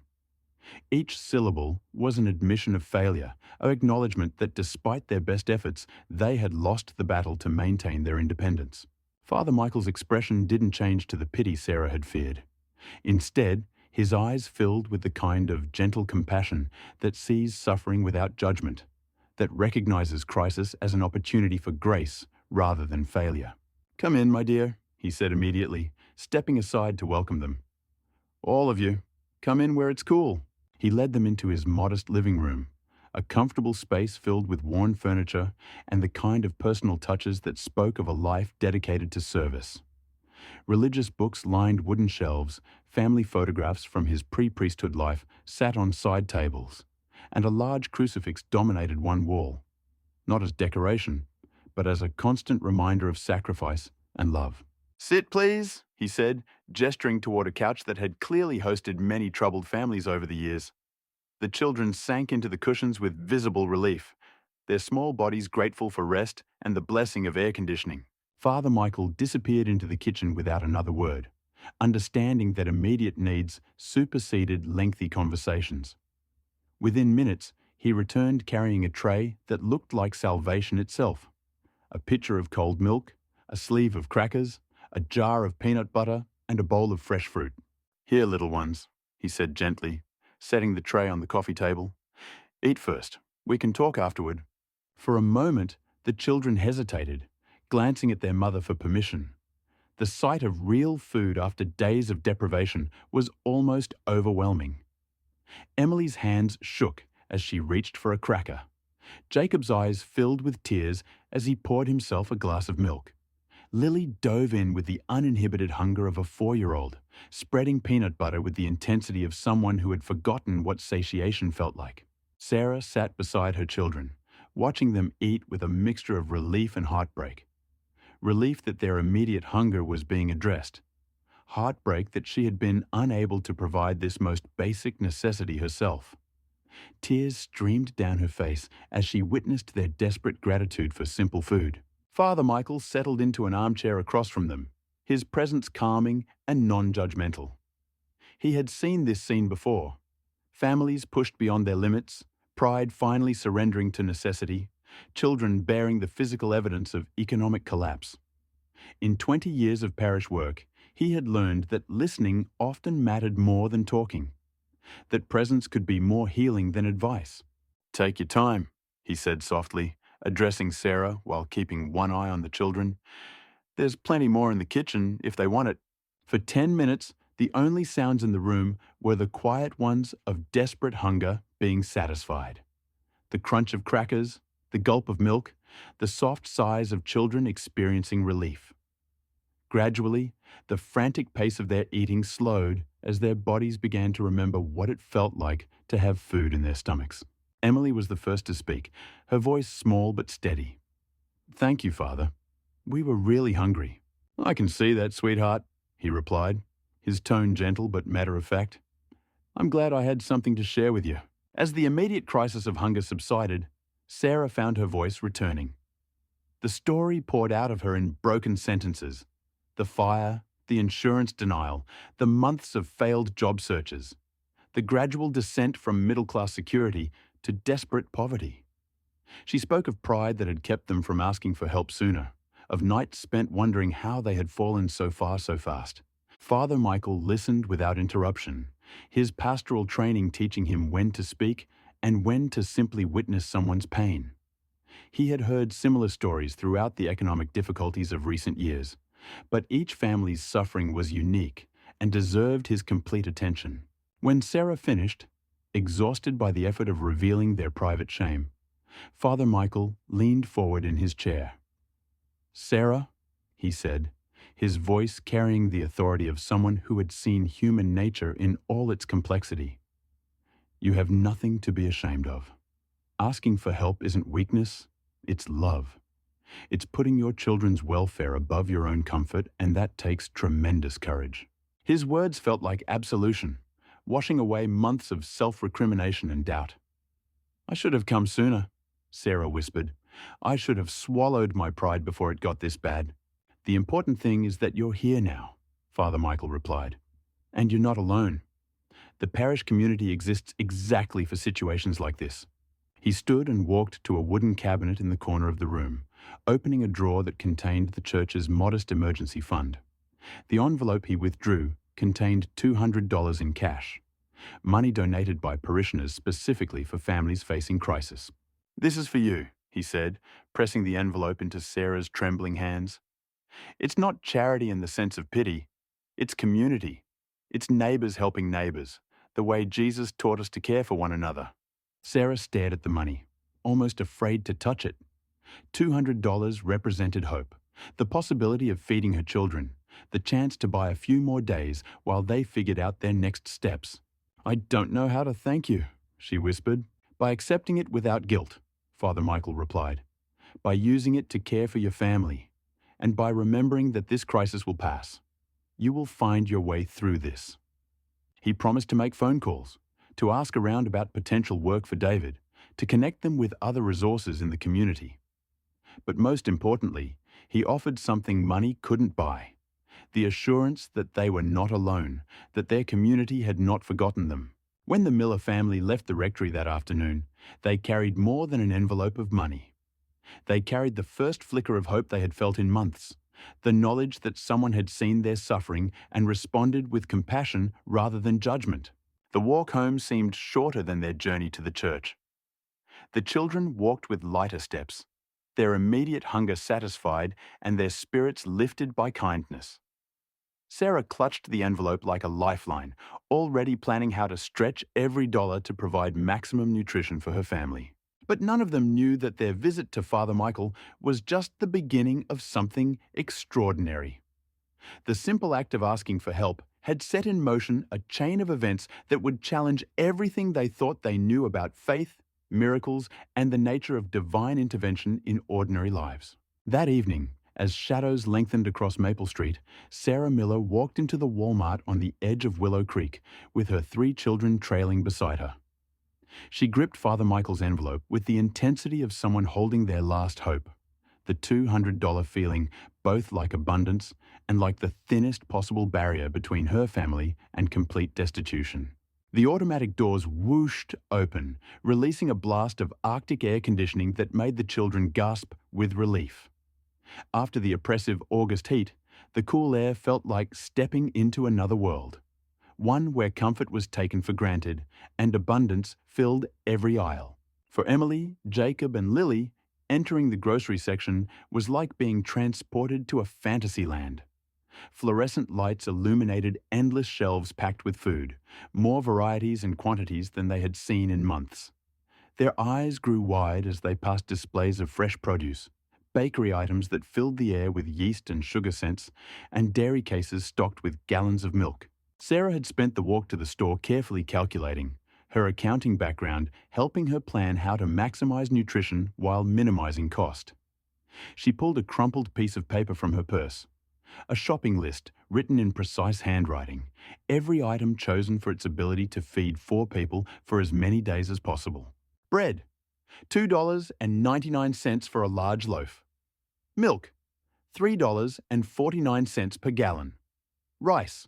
Each syllable was an admission of failure, an acknowledgement that despite their best efforts, they had lost the battle to maintain their independence. Father Michael's expression didn't change to the pity Sarah had feared. Instead, his eyes filled with the kind of gentle compassion that sees suffering without judgment, that recognizes crisis as an opportunity for grace rather than failure. "Come in, my dear," he said immediately, stepping aside to welcome them. "All of you, come in where it's cool." He led them into his modest living room, a comfortable space filled with worn furniture and the kind of personal touches that spoke of a life dedicated to service. Religious books lined wooden shelves, family photographs from his pre-priesthood life sat on side tables, and a large crucifix dominated one wall, not as decoration, but as a constant reminder of sacrifice and love. "Sit, please," he said, gesturing toward a couch that had clearly hosted many troubled families over the years. The children sank into the cushions with visible relief, their small bodies grateful for rest and the blessing of air conditioning. Father Michael disappeared into the kitchen without another word, understanding that immediate needs superseded lengthy conversations. Within minutes, he returned carrying a tray that looked like salvation itself. A pitcher of cold milk, a sleeve of crackers, a jar of peanut butter, and a bowl of fresh fruit. "Here, little ones," he said gently, setting the tray on the coffee table. "Eat first. We can talk afterward." For a moment, the children hesitated, glancing at their mother for permission. The sight of real food after days of deprivation was almost overwhelming. Emily's hands shook as she reached for a cracker. Jacob's eyes filled with tears as he poured himself a glass of milk. Lily dove in with the uninhibited hunger of a 4-year-old, spreading peanut butter with the intensity of someone who had forgotten what satiation felt like. Sarah sat beside her children, watching them eat with a mixture of relief and heartbreak. Relief that their immediate hunger was being addressed. Heartbreak that she had been unable to provide this most basic necessity herself. Tears streamed down her face as she witnessed their desperate gratitude for simple food. Father Michael settled into an armchair across from them, his presence calming and non-judgmental. He had seen this scene before. Families pushed beyond their limits, pride finally surrendering to necessity, children bearing the physical evidence of economic collapse. In 20 years of parish work, he had learned that listening often mattered more than talking. that presence could be more healing than advice. "Take your time," he said softly, addressing Sarah while keeping one eye on the children. "There's plenty more in the kitchen if they want it." For 10 minutes, the only sounds in the room were the quiet ones of desperate hunger being satisfied. The crunch of crackers, the gulp of milk, the soft sighs of children experiencing relief. Gradually, the frantic pace of their eating slowed as their bodies began to remember what it felt like to have food in their stomachs. Emily was the first to speak, her voice small but steady. "Thank you, Father. We were really hungry." "I can see that, sweetheart," he replied, his tone gentle but matter-of-fact. "I'm glad I had something to share with you." As the immediate crisis of hunger subsided, Sarah found her voice returning. The story poured out of her in broken sentences. The fire, the insurance denial, the months of failed job searches, the gradual descent from middle-class security to desperate poverty. She spoke of pride that had kept them from asking for help sooner, of nights spent wondering how they had fallen so far so fast. Father Michael listened without interruption, his pastoral training teaching him when to speak and when to simply witness someone's pain. He had heard similar stories throughout the economic difficulties of recent years, but each family's suffering was unique and deserved his complete attention. When Sarah finished, exhausted by the effort of revealing their private shame, Father Michael leaned forward in his chair. "Sarah," he said, his voice carrying the authority of someone who had seen human nature in all its complexity, "you have nothing to be ashamed of. Asking for help isn't weakness, it's love. It's putting your children's welfare above your own comfort, and that takes tremendous courage." His words felt like absolution, washing away months of self-recrimination and doubt. "I should have come sooner," Sarah whispered. "I should have swallowed my pride before it got this bad." "The important thing is that you're here now," Father Michael replied. "And you're not alone. The parish community exists exactly for situations like this." He stood and walked to a wooden cabinet in the corner of the room, opening a drawer that contained the church's modest emergency fund. The envelope he withdrew contained $200 in cash, money donated by parishioners specifically for families facing crisis. "This is for you," he said, pressing the envelope into Sarah's trembling hands. "It's not charity in the sense of pity. It's community. It's neighbors helping neighbors, the way Jesus taught us to care for one another." Sarah stared at the money, almost afraid to touch it. $200 represented hope, the possibility of feeding her children, the chance to buy a few more days while they figured out their next steps. "I don't know how to thank you," she whispered. "By accepting it without guilt," Father Michael replied. "By using it to care for your family, and by remembering that this crisis will pass. You will find your way through this." He promised to make phone calls, to ask around about potential work for David, to connect them with other resources in the community. But most importantly, he offered something money couldn't buy: the assurance that they were not alone, that their community had not forgotten them. When the Miller family left the rectory that afternoon, they carried more than an envelope of money. They carried the first flicker of hope they had felt in months, the knowledge that someone had seen their suffering and responded with compassion rather than judgment. The walk home seemed shorter than their journey to the church. The children walked with lighter steps, their immediate hunger satisfied and their spirits lifted by kindness. Sarah clutched the envelope like a lifeline, already planning how to stretch every dollar to provide maximum nutrition for her family. But none of them knew that their visit to Father Michael was just the beginning of something extraordinary. The simple act of asking for help had set in motion a chain of events that would challenge everything they thought they knew about faith, miracles, and the nature of divine intervention in ordinary lives. That evening, as shadows lengthened across Maple Street, Sarah Miller walked into the Walmart on the edge of Willow Creek, with her 3 children trailing beside her. She gripped Father Michael's envelope with the intensity of someone holding their last hope, the $200 feeling both like abundance and like the thinnest possible barrier between her family and complete destitution. The automatic doors whooshed open, releasing a blast of Arctic air conditioning that made the children gasp with relief. After the oppressive August heat, the cool air felt like stepping into another world, one where comfort was taken for granted and abundance filled every aisle. For Emily, Jacob, and Lily, entering the grocery section was like being transported to a fantasy land. Fluorescent lights illuminated endless shelves packed with food, more varieties and quantities than they had seen in months. Their eyes grew wide as they passed displays of fresh produce, bakery items that filled the air with yeast and sugar scents, and dairy cases stocked with gallons of milk. Sarah had spent the walk to the store carefully calculating, her accounting background helping her plan how to maximize nutrition while minimizing cost. She pulled a crumpled piece of paper from her purse. A shopping list written in precise handwriting, every item chosen for its ability to feed 4 people for as many days as possible. Bread, $2.99 for a large loaf. Milk, $3.49 per gallon. Rice,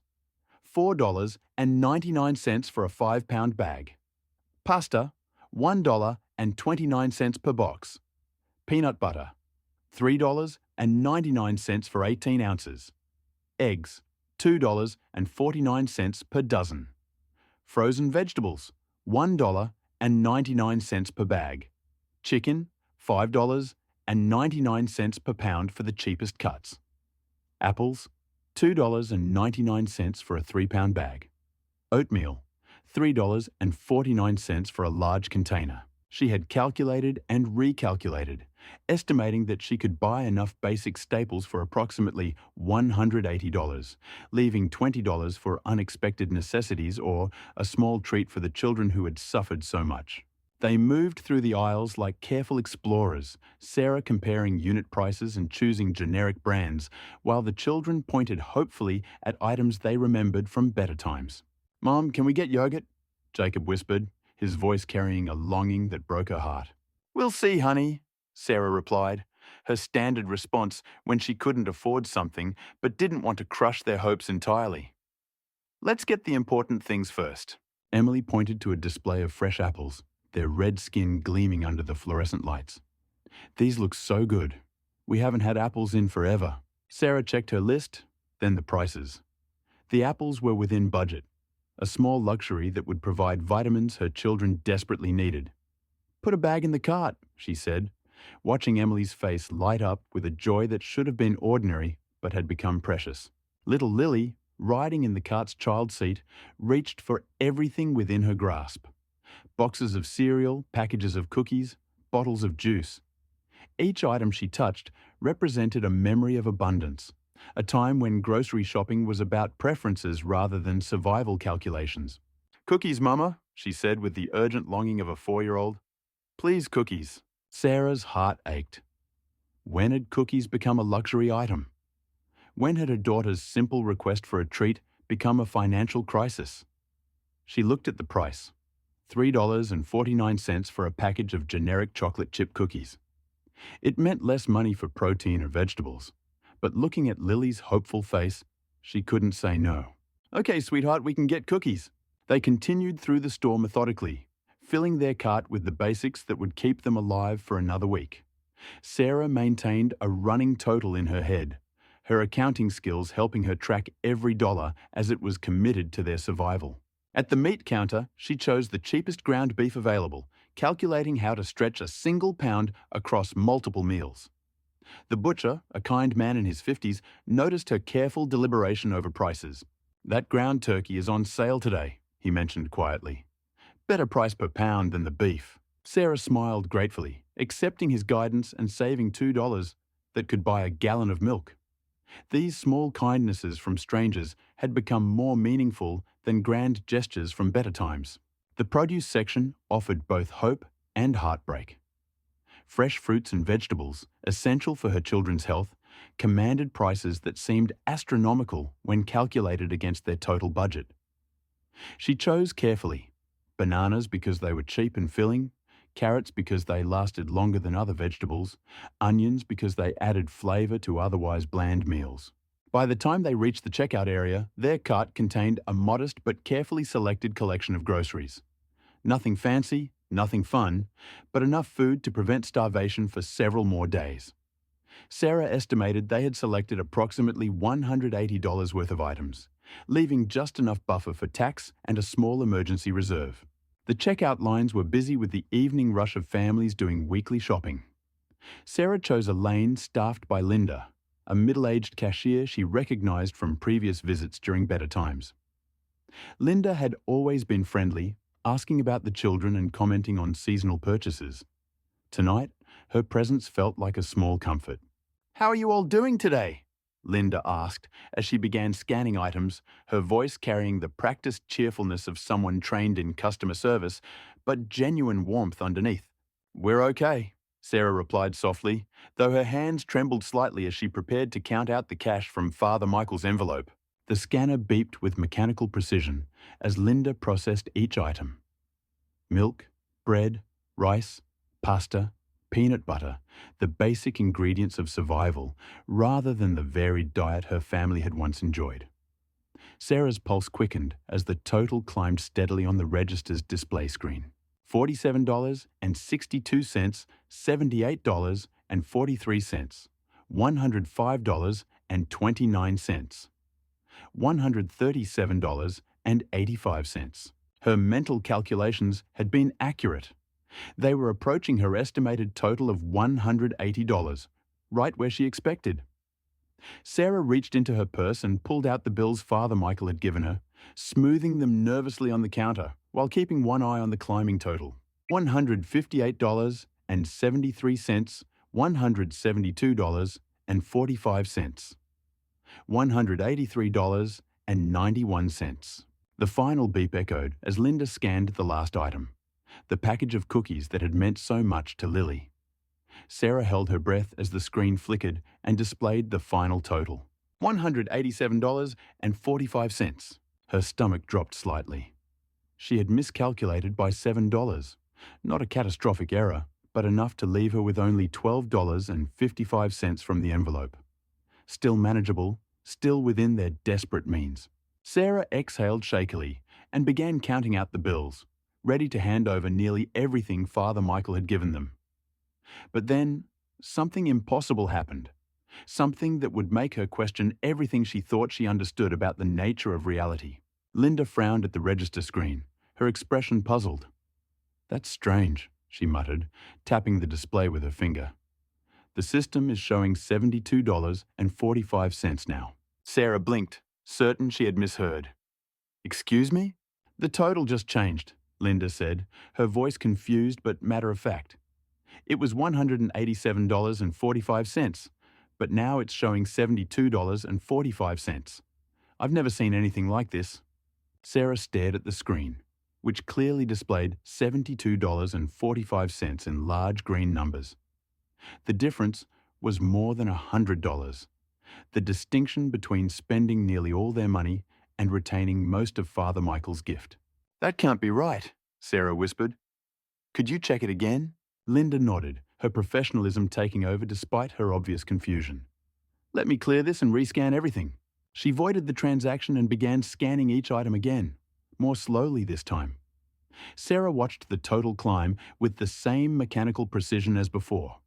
$4.99 for a 5-pound bag. Pasta, $1.29 per box. Peanut butter, $3.99 for 18 ounces. Eggs, $2.49 per dozen. Frozen vegetables, $1.99 per bag. Chicken, $5.99 per pound for the cheapest cuts. Apples, $2.99 for a 3-pound bag. Oatmeal, $3.49 for a large container. She had calculated and recalculated, estimating that she could buy enough basic staples for approximately $180, leaving $20 for unexpected necessities or a small treat for the children who had suffered so much. They moved through the aisles like careful explorers, Sarah comparing unit prices and choosing generic brands, while the children pointed hopefully at items they remembered from better times. "Mom, can we get yogurt?" Jacob whispered, his voice carrying a longing that broke her heart. "We'll see, honey," Sarah replied, her standard response when she couldn't afford something but didn't want to crush their hopes entirely. "Let's get the important things first." Emily pointed to a display of fresh apples, their red skin gleaming under the fluorescent lights. "These look so good. We haven't had apples in forever." Sarah checked her list, then the prices. The apples were within budget, a small luxury that would provide vitamins her children desperately needed. "Put a bag in the cart," she said, watching Emily's face light up with a joy that should have been ordinary but had become precious. Little Lily, riding in the cart's child seat, reached for everything within her grasp. Boxes of cereal, packages of cookies, bottles of juice. Each item she touched represented a memory of abundance, a time when grocery shopping was about preferences rather than survival calculations. "Cookies, Mama," she said with the urgent longing of a 4-year-old. "Please, cookies." Sarah's heart ached. When had cookies become a luxury item? When had her daughter's simple request for a treat become a financial crisis? She looked at the price. $3.49 for a package of generic chocolate chip cookies. It meant less money for protein or vegetables, but looking at Lily's hopeful face, she couldn't say no. "Okay, sweetheart, we can get cookies." They continued through the store methodically, filling their cart with the basics that would keep them alive for another week. Sarah maintained a running total in her head, her accounting skills helping her track every dollar as it was committed to their survival. At the meat counter, she chose the cheapest ground beef available, calculating how to stretch a single pound across multiple meals. The butcher, a kind man in his 50s, noticed her careful deliberation over prices. "That ground turkey is on sale today," he mentioned quietly. "Better price per pound than the beef." Sarah smiled gratefully, accepting his guidance and saving $2 that could buy a gallon of milk. These small kindnesses from strangers had become more meaningful than grand gestures from better times. The produce section offered both hope and heartbreak. Fresh fruits and vegetables, essential for her children's health, commanded prices that seemed astronomical when calculated against their total budget. She chose carefully: bananas because they were cheap and filling, carrots because they lasted longer than other vegetables, onions because they added flavor to otherwise bland meals. By the time they reached the checkout area, their cart contained a modest but carefully selected collection of groceries. Nothing fancy, nothing fun, but enough food to prevent starvation for several more days. Sarah estimated they had selected approximately $180 worth of items, leaving just enough buffer for tax and a small emergency reserve. The checkout lines were busy with the evening rush of families doing weekly shopping. Sarah chose a lane staffed by Linda, a middle-aged cashier she recognized from previous visits during better times. Linda had always been friendly, asking about the children and commenting on seasonal purchases. Tonight, her presence felt like a small comfort. "How are you all doing today?" Linda asked as she began scanning items, her voice carrying the practiced cheerfulness of someone trained in customer service, but genuine warmth underneath. "We're okay," Sarah replied softly, though her hands trembled slightly as she prepared to count out the cash from Father Michael's envelope. The scanner beeped with mechanical precision as Linda processed each item. Milk, bread, rice, pasta, peanut butter, the basic ingredients of survival, rather than the varied diet her family had once enjoyed. Sarah's pulse quickened as the total climbed steadily on the register's display screen. $47.62, $78.43, $105.29, $137.85. Her mental calculations had been accurate. They were approaching her estimated total of $180, right where she expected. Sarah reached into her purse and pulled out the bills Father Michael had given her, smoothing them nervously on the counter while keeping one eye on the climbing total. $158.73, $172.45, $183.91. The final beep echoed as Linda scanned the last item, the package of cookies that had meant so much to Lily. Sarah held her breath as the screen flickered and displayed the final total, $187.45. Her stomach dropped slightly. She had miscalculated by $7, not a catastrophic error, but enough to leave her with only $12.55 from the envelope. Still manageable, still within their desperate means. Sarah exhaled shakily and began counting out the bills, ready to hand over nearly everything Father Michael had given them. But then, something impossible happened. Something that would make her question everything she thought she understood about the nature of reality. Linda frowned at the register screen, her expression puzzled. "That's strange," she muttered, tapping the display with her finger. "The system is showing $72.45 now." Sarah blinked, certain she had misheard. "Excuse me?" "The total just changed," Linda said, her voice confused but matter-of-fact. "It was $187.45, but now it's showing $72.45. I've never seen anything like this." Sarah stared at the screen, which clearly displayed $72.45 in large green numbers. The difference was more than $100. The distinction between spending nearly all their money and retaining most of Father Michael's gift. "That can't be right," Sarah whispered. "Could you check it again?" Linda nodded, her professionalism taking over despite her obvious confusion. "Let me clear this and rescan everything." She voided the transaction and began scanning each item again, more slowly this time. Sarah watched the total climb with the same mechanical precision as before.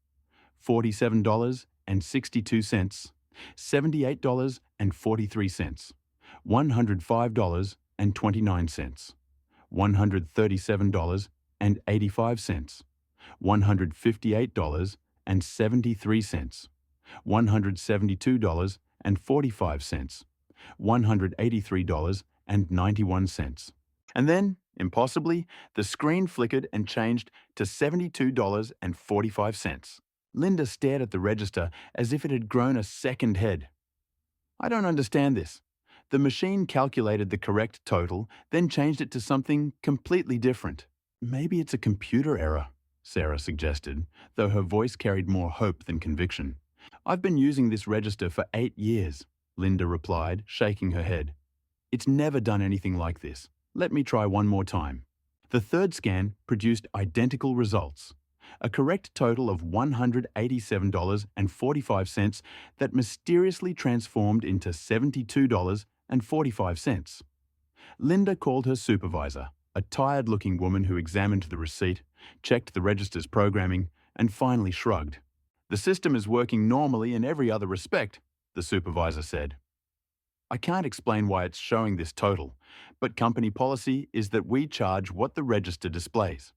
$47.62, $78.43, $105.29, $137.85, $158.73, $172.45, $183.91. And then, impossibly, the screen flickered and changed to $72.45. Linda stared at the register as if it had grown a second head. "I don't understand this." The machine calculated the correct total, then changed it to something completely different. "Maybe it's a computer error," Sarah suggested, though her voice carried more hope than conviction. "I've been using this register for 8 years, Linda replied, shaking her head. "It's never done anything like this. Let me try one more time." The third scan produced identical results. A correct total of $187.45 that mysteriously transformed into $72.45. Linda called her supervisor, a tired-looking woman who examined the receipt, checked the register's programming, and finally shrugged. "The system is working normally in every other respect," the supervisor said. I can't explain why it's showing this total, but company policy is that we charge what the register displays.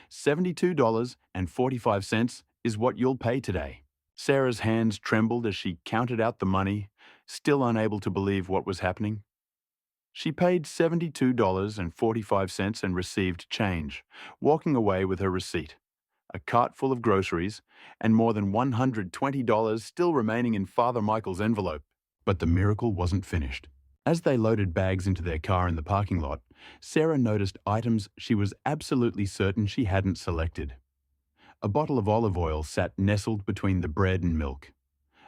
$72.45 is what you'll pay today. Sarah's hands trembled as she counted out the money, still unable to believe what was happening. She paid $72.45 and received change, walking away with her receipt, a cart full of groceries, and more than $120 still remaining in Father Michael's envelope. But the miracle wasn't finished. As they loaded bags into their car in the parking lot, Sarah noticed items she was absolutely certain she hadn't selected. A bottle of olive oil sat nestled between the bread and milk.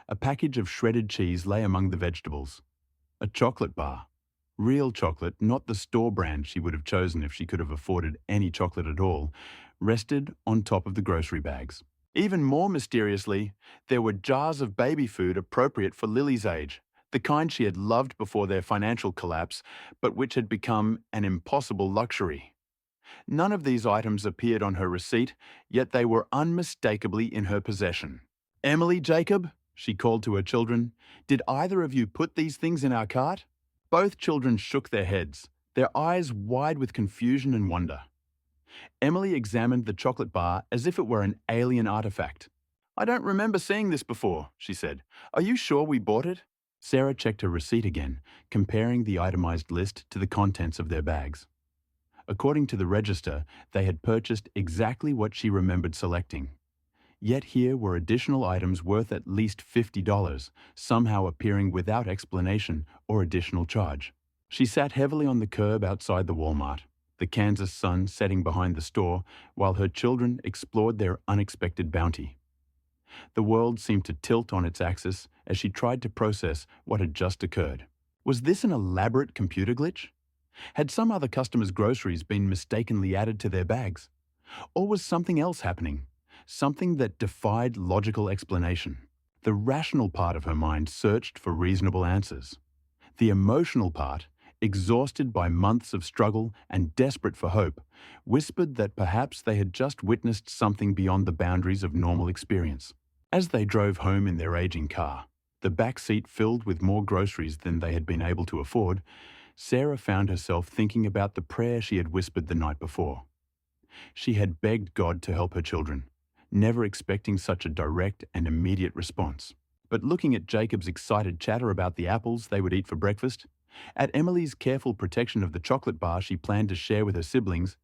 A package of shredded cheese lay among the vegetables. A chocolate bar. Real chocolate, not the store brand she would have chosen if she could have afforded any chocolate at all, rested on top of the grocery bags. Even more mysteriously, there were jars of baby food appropriate for Lily's age, the kind she had loved before their financial collapse, but which had become an impossible luxury. None of these items appeared on her receipt, yet they were unmistakably in her possession. "Emily, Jacob," she called to her children, "did either of you put these things in our cart?" Both children shook their heads, their eyes wide with confusion and wonder. Emily examined the chocolate bar as if it were an alien artifact. "I don't remember seeing this before," she said. "Are you sure we bought it?" Sarah checked her receipt again, comparing the itemized list to the contents of their bags. According to the register, they had purchased exactly what she remembered selecting. Yet here were additional items worth at least $50, somehow appearing without explanation or additional charge. She sat heavily on the curb outside the Walmart, the Kansas sun setting behind the store, while her children explored their unexpected bounty. The world seemed to tilt on its axis as she tried to process what had just occurred. Was this an elaborate computer glitch? Had some other customer's groceries been mistakenly added to their bags? Or was something else happening? Something that defied logical explanation. The rational part of her mind searched for reasonable answers. The emotional part, exhausted by months of struggle and desperate for hope, whispered that perhaps they had just witnessed something beyond the boundaries of normal experience. As they drove home in their aging car, the back seat filled with more groceries than they had been able to afford, Sarah found herself thinking about the prayer she had whispered the night before. She had begged God to help her children, never expecting such a direct and immediate response. But looking at Jacob's excited chatter about the apples they would eat for breakfast, at Emily's careful protection of the chocolate bar she planned to share with her siblings,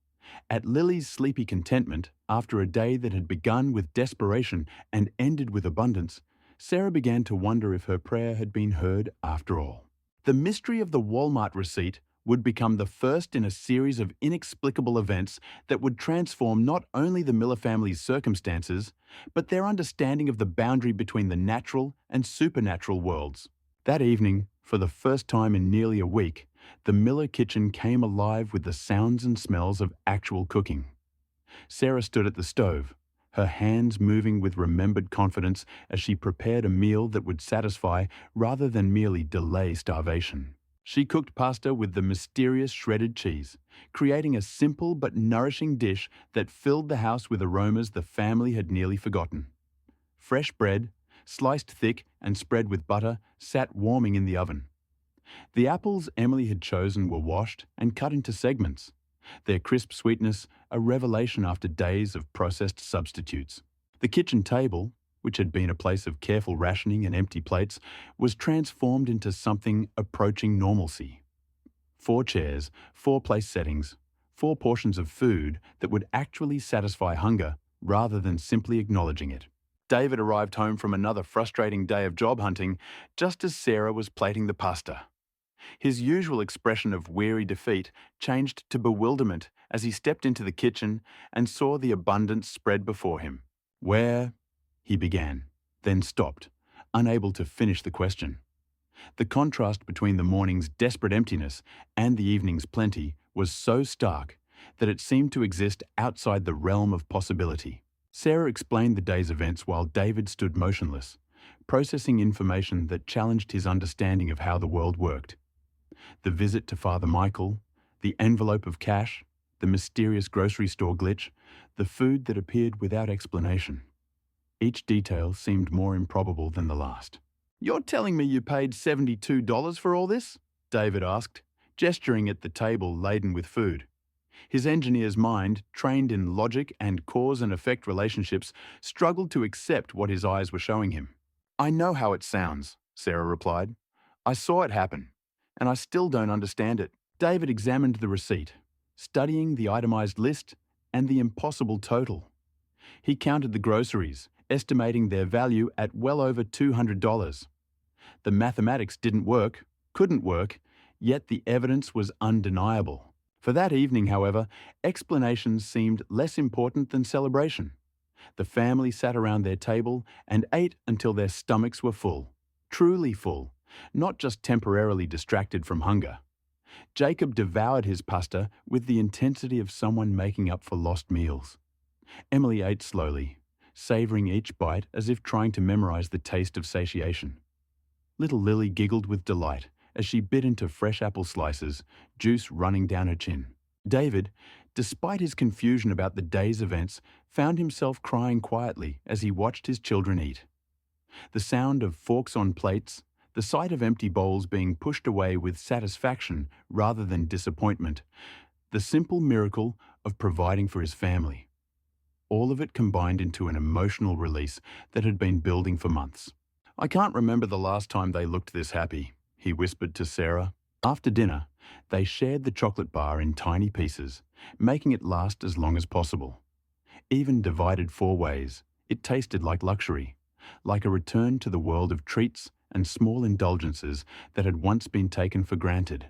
at Lily's sleepy contentment after a day that had begun with desperation and ended with abundance, Sarah began to wonder if her prayer had been heard after all. The mystery of the Walmart receipt would become the first in a series of inexplicable events that would transform not only the Miller family's circumstances, but their understanding of the boundary between the natural and supernatural worlds. That evening, for the first time in nearly a week, the Miller kitchen came alive with the sounds and smells of actual cooking. Sarah stood at the stove, her hands moving with remembered confidence as she prepared a meal that would satisfy rather than merely delay starvation. She cooked pasta with the mysterious shredded cheese, creating a simple but nourishing dish that filled the house with aromas the family had nearly forgotten. Fresh bread, sliced thick and spread with butter, sat warming in the oven. The apples Emily had chosen were washed and cut into segments, their crisp sweetness a revelation after days of processed substitutes. The kitchen table, which had been a place of careful rationing and empty plates, was transformed into something approaching normalcy. 4 chairs, 4 place settings, 4 portions of food that would actually satisfy hunger rather than simply acknowledging it. David arrived home from another frustrating day of job hunting just as Sarah was plating the pasta. His usual expression of weary defeat changed to bewilderment as he stepped into the kitchen and saw the abundance spread before him. "Where?" he began, then stopped, unable to finish the question. The contrast between the morning's desperate emptiness and the evening's plenty was so stark that it seemed to exist outside the realm of possibility. Sarah explained the day's events while David stood motionless, processing information that challenged his understanding of how the world worked. The visit to Father Michael, the envelope of cash, the mysterious grocery store glitch, the food that appeared without explanation. Each detail seemed more improbable than the last. You're telling me you paid $72 for all this? David asked, gesturing at the table laden with food. His engineer's mind, trained in logic and cause and effect relationships, struggled to accept what his eyes were showing him. I know how it sounds, Sarah replied. I saw it happen, and I still don't understand it. David examined the receipt, studying the itemized list and the impossible total. He counted the groceries, estimating their value at well over $200. The mathematics couldn't work, yet the evidence was undeniable. For that evening, however, explanations seemed less important than celebration. The family sat around their table and ate until their stomachs were full, truly full, not just temporarily distracted from hunger. Jacob devoured his pasta with the intensity of someone making up for lost meals. Emily ate slowly, savoring each bite as if trying to memorize the taste of satiation. Little Lily giggled with delight as she bit into fresh apple slices, juice running down her chin. David, despite his confusion about the day's events, found himself crying quietly as he watched his children eat. The sound of forks on plates, the sight of empty bowls being pushed away with satisfaction rather than disappointment, the simple miracle of providing for his family. All of it combined into an emotional release that had been building for months. I can't remember the last time they looked this happy, he whispered to Sarah. After dinner, they shared the chocolate bar in tiny pieces, making it last as long as possible. Even divided 4 ways, it tasted like luxury, like a return to the world of treats and small indulgences that had once been taken for granted.